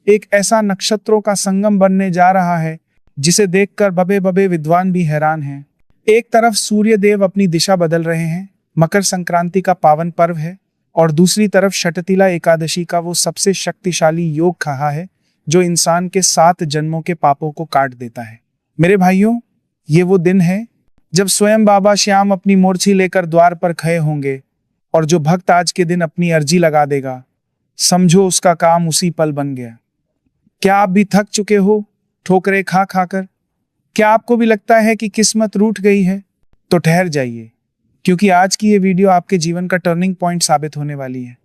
एक ऐसा नक्षत्रों का संगम बनने जा रहा है जिसे देखकर बबे बबे विद्वान भी हैरान हैं। एक तरफ सूर्य देव अपनी दिशा बदल रहे हैं, मकर संक्रांति का पावन पर्व है, और दूसरी तरफ शटतिला एकादशी का वो सबसे शक्तिशाली योग कहा है जो इंसान के 7 जन्मों के पापों को काट देता है। मेरे भाइयों, ये वो दिन है जब स्वयं बाबा श्याम अपनी मोर्ची लेकर द्वार पर खड़े होंगे, और जो भक्त आज के दिन अपनी अर्जी लगा देगा, समझो उसका काम उसी पल बन गया। क्या आप भी थक चुके हो ठोकरे खा खाकर? क्या आपको भी लगता है कि किस्मत रूठ गई है? तो ठहर जाइए, क्योंकि आज की ये वीडियो आपके जीवन का टर्निंग पॉइंट साबित होने वाली है।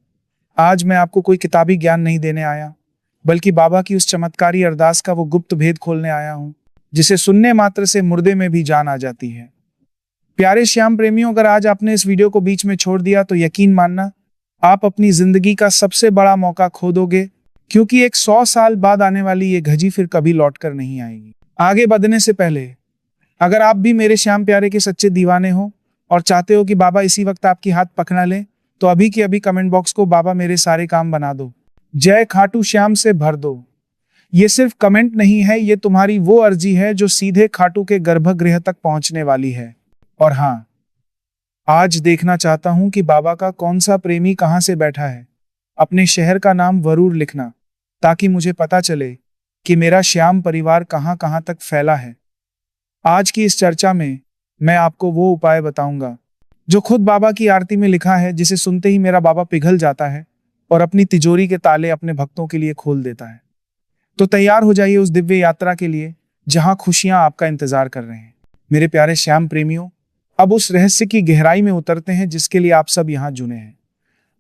आज मैं आपको कोई किताबी ज्ञान नहीं देने आया, बल्कि बाबा की उस चमत्कारी अरदास का वो गुप्त भेद खोलने आया हूं जिसे सुनने मात्र से मुर्दे में भी जान आ जाती है। प्यारे श्याम प्रेमियों, अगर आज आपने इस वीडियो को बीच में छोड़ दिया तो यकीन मानना आप अपनी जिंदगी का सबसे बड़ा मौका खो दोगे, क्योंकि एक 100 साल बाद आने वाली ये घड़ी फिर कभी लौट कर नहीं आएगी। आगे बढ़ने से पहले अगर आप भी मेरे श्याम प्यारे के सच्चे दीवाने हो और चाहते हो कि बाबा इसी वक्त आपकी हाथ पकड़ा ले, तो अभी के अभी कमेंट बॉक्स को बाबा मेरे सारे काम बना दो, जय खाटू श्याम से भर दो। ये सिर्फ कमेंट नहीं है, ये तुम्हारी वो अर्जी है जो सीधे खाटू के गर्भगृह तक पहुंचने वाली है। और हाँ, आज देखना चाहता हूं कि बाबा का कौन सा प्रेमी कहां से बैठा है। अपने शहर का नाम जरूर लिखना, ताकि मुझे पता चले कि मेरा श्याम परिवार कहां कहां तक फैला है। आज की इस चर्चा में मैं आपको वो उपाय बताऊंगा जो खुद बाबा की आरती में लिखा है, जिसे सुनते ही मेरा बाबा पिघल जाता है और अपनी तिजोरी के ताले अपने भक्तों के लिए खोल देता है। तो तैयार हो जाइए उस दिव्य यात्रा के लिए जहां खुशियां आपका इंतजार कर रहे हैं। मेरे प्यारे श्याम प्रेमियों, अब उस रहस्य की गहराई में उतरते हैं जिसके लिए आप सब यहाँ जुने हैं।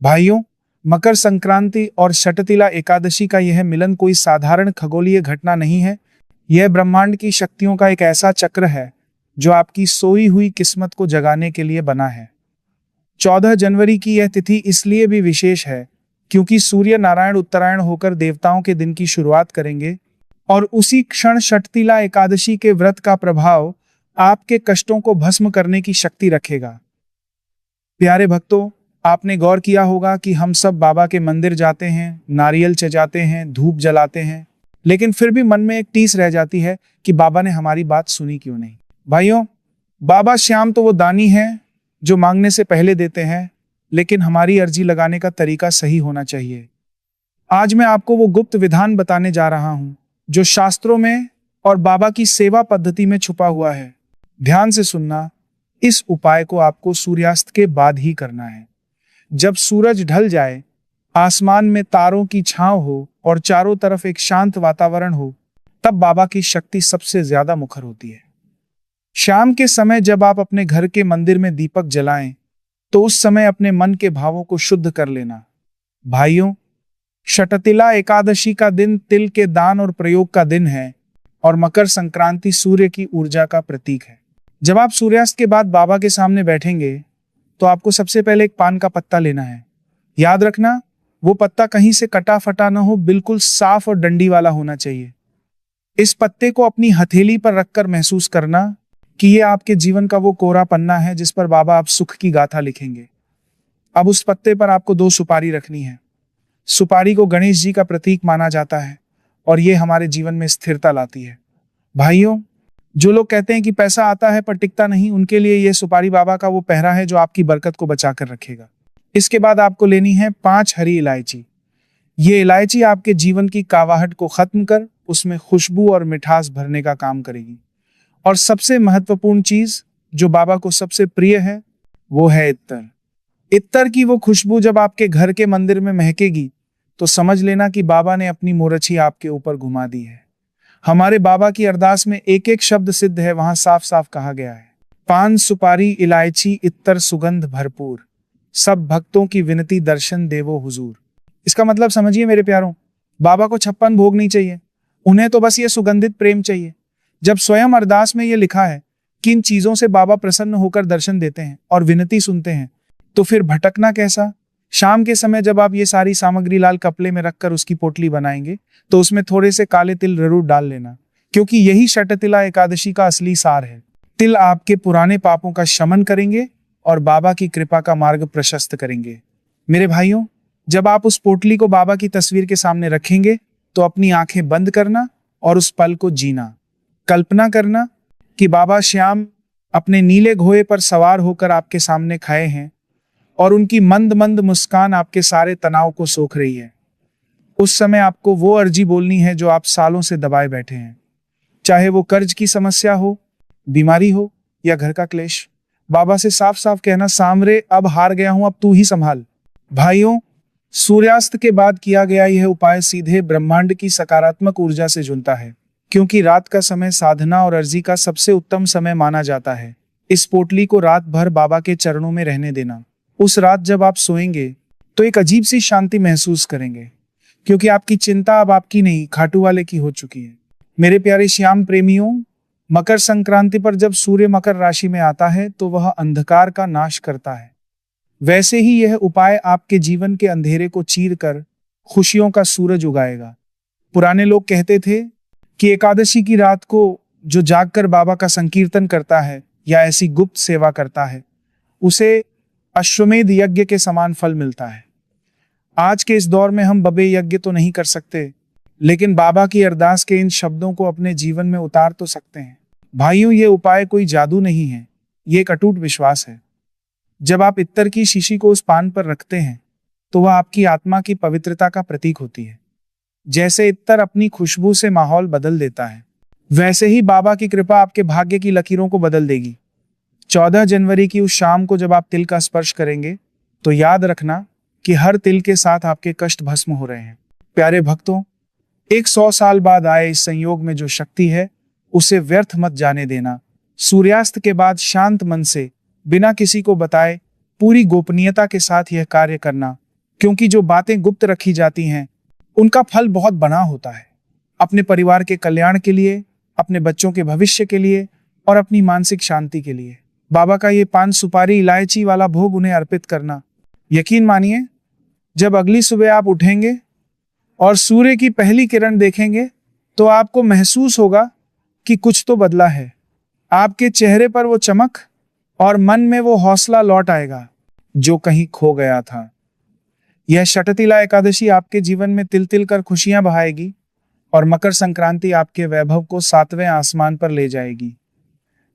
भाइयों, मकर संक्रांति और शटतिला एकादशी का यह मिलन कोई साधारण खगोलीय घटना नहीं है। यह ब्रह्मांड की शक्तियों का एक ऐसा चक्र है जो आपकी सोई हुई किस्मत को जगाने के लिए बना है। 14 जनवरी की यह तिथि इसलिए भी विशेष है क्योंकि सूर्य नारायण उत्तरायण होकर देवताओं के दिन की शुरुआत करेंगे, और उसी क्षण शटतिला एकादशी के व्रत का प्रभाव आपके कष्टों को भस्म करने की शक्ति रखेगा। प्यारे भक्तों, आपने गौर किया होगा कि हम सब बाबा के मंदिर जाते हैं, नारियल चढ़ाते हैं, धूप जलाते हैं, लेकिन फिर भी मन में एक टीस रह जाती है कि बाबा ने हमारी बात सुनी क्यों नहीं। भाइयों, बाबा श्याम तो वो दानी हैं जो मांगने से पहले देते हैं, लेकिन हमारी अर्जी लगाने का तरीका सही होना चाहिए। आज मैं आपको वो गुप्त विधान बताने जा रहा हूं जो शास्त्रों में और बाबा की सेवा पद्धति में छुपा हुआ है। ध्यान से सुनना, इस उपाय को आपको सूर्यास्त के बाद ही करना है। जब सूरज ढल जाए, आसमान में तारों की छांव हो और चारों तरफ एक शांत वातावरण हो, तब बाबा की शक्ति सबसे ज्यादा मुखर होती है। शाम के समय जब आप अपने घर के मंदिर में दीपक जलाएं, तो उस समय अपने मन के भावों को शुद्ध कर लेना। भाइयों, शटतिला एकादशी का दिन तिल के दान और प्रयोग का दिन है, और मकर संक्रांति सूर्य की ऊर्जा का प्रतीक है। जब आप सूर्यास्त के बाद बाबा के सामने बैठेंगे, तो आपको सबसे पहले एक पान का पत्ता लेना है। याद रखना, वो पत्ता कहीं से कटा फटा ना हो, बिल्कुल साफ और डंडी वाला होना चाहिए। इस पत्ते को अपनी हथेली पर रखकर महसूस करना कि ये आपके जीवन का वो कोरा पन्ना है जिस पर बाबा आप सुख की गाथा लिखेंगे। अब उस पत्ते पर आपको 2 सुपारी रखनी है। सुपारी को गणेश जी का प्रतीक माना जाता है, और ये हमारे जीवन में स्थिरता लाती है। भाइयों, जो लोग कहते हैं कि पैसा आता है पर टिकता नहीं, उनके लिए ये सुपारी बाबा का वो पहरा है जो आपकी बरकत को बचा कर रखेगा। इसके बाद आपको लेनी है 5 हरी इलायची। ये इलायची आपके जीवन की कावाहट को खत्म कर उसमें खुशबू और मिठास भरने का काम करेगी। और सबसे महत्वपूर्ण चीज जो बाबा को सबसे प्रिय है, वो है इत्तर। इत्तर की वो खुशबू जब आपके घर के मंदिर में महकेगी, तो समझ लेना कि बाबा ने अपनी मोरछी आपके ऊपर घुमा दी है। हमारे बाबा की अरदास में एक एक शब्द सिद्ध है, वहां साफ साफ कहा गया है, पान सुपारी इलायची इत्तर सुगंध भरपूर, सब भक्तों की विनती दर्शन देवो हुजूर। इसका मतलब समझिए मेरे प्यारों, बाबा को 56 भोग नहीं चाहिए, उन्हें तो बस ये सुगंधित प्रेम चाहिए। जब स्वयं अरदास में ये लिखा है कि इन चीजों से बाबा प्रसन्न होकर दर्शन देते हैं और विनती सुनते हैं, तो फिर भटकना कैसा। शाम के समय जब आप ये सारी सामग्री लाल कपड़े में रखकर उसकी पोटली बनाएंगे, तो उसमें थोड़े से काले तिल जरूर डाल लेना, क्योंकि यही शटतिला एकादशी का असली सार है। तिल आपके पुराने पापों का शमन करेंगे और बाबा की कृपा का मार्ग प्रशस्त करेंगे। मेरे भाइयों, जब आप उस पोटली को बाबा की तस्वीर के सामने रखेंगे, तो अपनी आंखें बंद करना और उस पल को जीना। कल्पना करना कि बाबा श्याम अपने नीले घोड़े पर सवार होकर आपके सामने खड़े हैं और उनकी मंद मंद मुस्कान आपके सारे तनाव को सोख रही है। उस समय आपको वो अर्जी बोलनी है जो आप सालों से दबाए बैठे हैं, चाहे वो कर्ज की समस्या हो, बीमारी हो या घर का क्लेश। बाबा से साफ साफ कहना, सांवरे अब हार गया हूं, अब तू ही संभाल। भाइयों, सूर्यास्त के बाद किया गया यह उपाय सीधे ब्रह्मांड की सकारात्मक ऊर्जा से जुड़ता है, क्योंकि रात का समय साधना और अर्जी का सबसे उत्तम समय माना जाता है। इस पोटली को रात भर बाबा के चरणों में रहने देना। उस रात जब आप सोएंगे तो एक अजीब सी शांति महसूस करेंगे, क्योंकि आपकी चिंता अब आपकी नहीं, खाटू वाले की हो चुकी है। मेरे प्यारे श्याम प्रेमियों, मकर संक्रांति पर जब सूर्य मकर राशि में आता है तो वह अंधकार का नाश करता है। वैसे ही यह उपाय आपके जीवन के अंधेरे को चीरकर खुशियों का सूरज उगाएगा। पुराने लोग कहते थे कि एकादशी की रात को जो जागकर बाबा का संकीर्तन करता है या ऐसी गुप्त सेवा करता है, उसे अश्वमेध यज्ञ के समान फल मिलता है। आज के इस दौर में हम बबे यज्ञ तो नहीं कर सकते, लेकिन बाबा की अरदास के इन शब्दों को अपने जीवन में उतार तो सकते हैं। भाइयों, ये उपाय कोई जादू नहीं है, ये एक अटूट विश्वास है। जब आप इत्तर की शीशी को उस पान पर रखते हैं तो वह आपकी आत्मा की पवित्रता का प्रतीक होती है। जैसे इत्तर अपनी खुशबू से माहौल बदल देता है, वैसे ही बाबा की कृपा आपके भाग्य की लकीरों को बदल देगी। 14 जनवरी की उस शाम को जब आप तिल का स्पर्श करेंगे तो याद रखना कि हर तिल के साथ आपके कष्ट भस्म हो रहे हैं। प्यारे भक्तों, 100 साल बाद आए इस संयोग में जो शक्ति है, उसे व्यर्थ मत जाने देना। सूर्यास्त के बाद शांत मन से, बिना किसी को बताए, पूरी गोपनीयता के साथ यह कार्य करना, क्योंकि जो बातें गुप्त रखी जाती हैं उनका फल बहुत बड़ा होता है। अपने परिवार के कल्याण के लिए, अपने बच्चों के भविष्य के लिए और अपनी मानसिक शांति के लिए बाबा का ये पान सुपारी इलायची वाला भोग उन्हें अर्पित करना। यकीन मानिए, जब अगली सुबह आप उठेंगे और सूर्य की पहली किरण देखेंगे तो आपको महसूस होगा कि कुछ तो बदला है। आपके चेहरे पर वो चमक और मन में वो हौसला लौट आएगा जो कहीं खो गया था। यह षटतिला एकादशी आपके जीवन में तिल तिल कर खुशियां बहाएगी और मकर संक्रांति आपके वैभव को 7वें आसमान पर ले जाएगी।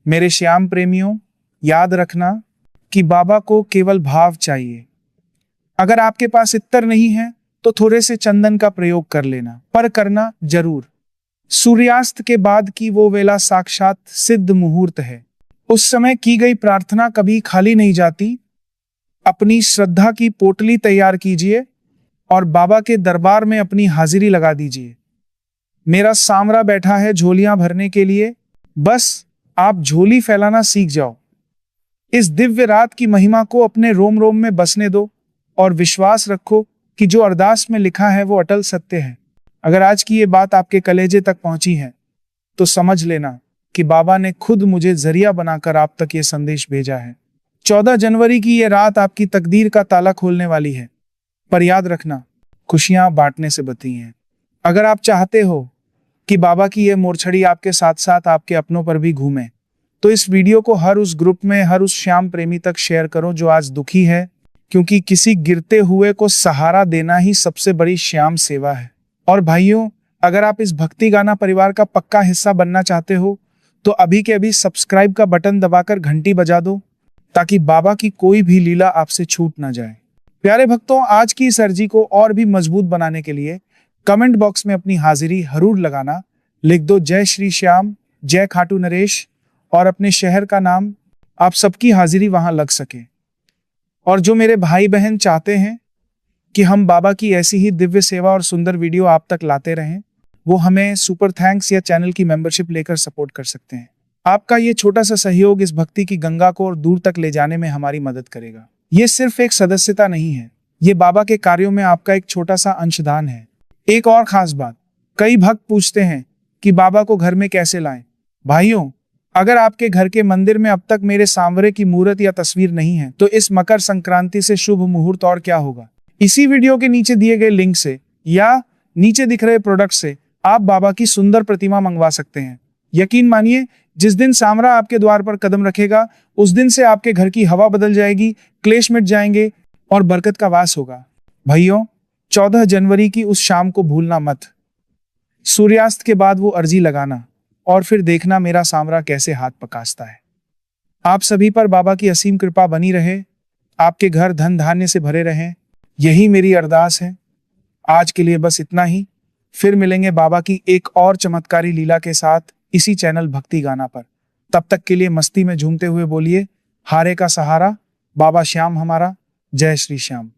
मेरे श्याम प्रेमियों, याद रखना कि बाबा को केवल भाव चाहिए। अगर आपके पास इत्तर नहीं है तो थोड़े से चंदन का प्रयोग कर लेना, पर करना जरूर। सूर्यास्त के बाद की वो वेला साक्षात सिद्ध मुहूर्त है। उस समय की गई प्रार्थना कभी खाली नहीं जाती। अपनी श्रद्धा की पोटली तैयार कीजिए और बाबा के दरबार में अपनी हाजिरी लगा दीजिए। मेरा सांवरा बैठा है झोलियां भरने के लिए, बस आप झोली फैलाना सीख जाओ। इस दिव्य रात की महिमा को अपने रोम रोम में बसने दो और विश्वास रखो कि जो अरदास में लिखा है वो अटल सत्य है। अगर आज की ये बात आपके कलेजे तक पहुंची है तो समझ लेना कि बाबा ने खुद मुझे जरिया बनाकर आप तक ये संदेश भेजा है। 14 जनवरी की ये रात आपकी तकदीर का ताला खोलने वाली है, पर याद रखना, खुशियां बांटने से बती हैं। अगर आप चाहते हो कि बाबा की ये मोरछड़ी आपके साथ साथ आपके अपनों पर भी घूमे, तो इस वीडियो को हर उस ग्रुप में, हर उस श्याम प्रेमी तक शेयर करो जो आज दुखी है, क्योंकि किसी गिरते हुए को सहारा देना ही सबसे बड़ी श्याम सेवा है। और भाइयों, अगर आप इस भक्ति गाना परिवार का पक्का हिस्सा बनना चाहते हो तो अभी के अभी सब्सक्राइब का बटन दबाकर घंटी बजा दो, ताकि बाबा की कोई भी लीला आपसे छूट ना जाए। प्यारे भक्तों, आज की इस अर्जी को और भी मजबूत बनाने के लिए कमेंट बॉक्स में अपनी हाजिरी जरूर लगाना। लिख दो जय श्री श्याम, जय खाटू नरेश और अपने शहर का नाम। आप सबकी हाजिरी वहां लग सके। और जो मेरे भाई बहन चाहते हैं कि हम बाबा की ऐसी ही दिव्य सेवा और सुंदर वीडियो आप तक लाते रहें, वो हमें सुपर थैंक्स या चैनल की मेंबरशिप लेकर सपोर्ट कर सकते हैं। आपका ये छोटा सा सहयोग इस भक्ति की गंगा को और दूर तक ले जाने में हमारी मदद करेगा। ये सिर्फ एक सदस्यता नहीं है, ये बाबा के कार्यों में आपका एक छोटा सा अंशदान है। एक और खास बात, कई भक्त पूछते हैं कि बाबा को घर में कैसे लाएं। भाइयों, अगर आपके घर के मंदिर में अब तक मेरे सांवरे की मूर्त या तस्वीर नहीं है, तो इस मकर संक्रांति से शुभ मुहूर्त और क्या होगा। इसी वीडियो के नीचे दिए गए लिंक से या नीचे दिख रहे प्रोडक्ट से आप बाबा की सुंदर प्रतिमा मंगवा सकते हैं। यकीन मानिए, जिस दिन सांवरा आपके द्वार पर कदम रखेगा, उस दिन से आपके घर की हवा बदल जाएगी, क्लेश मिट जाएंगे और बरकत का वास होगा। भाइयों, 14 जनवरी की उस शाम को भूलना मत। सूर्यास्त के बाद वो अर्जी लगाना और फिर देखना मेरा सामरा कैसे हाथ पकासता है। आप सभी पर बाबा की असीम कृपा बनी रहे, आपके घर धन धान्य से भरे रहें, यही मेरी अरदास है। आज के लिए बस इतना ही। फिर मिलेंगे बाबा की एक और चमत्कारी लीला के साथ इसी चैनल भक्ति गाना पर। तब तक के लिए मस्ती में झूमते हुए बोलिए, हारे का सहारा बाबा श्याम हमारा। जय श्री श्याम।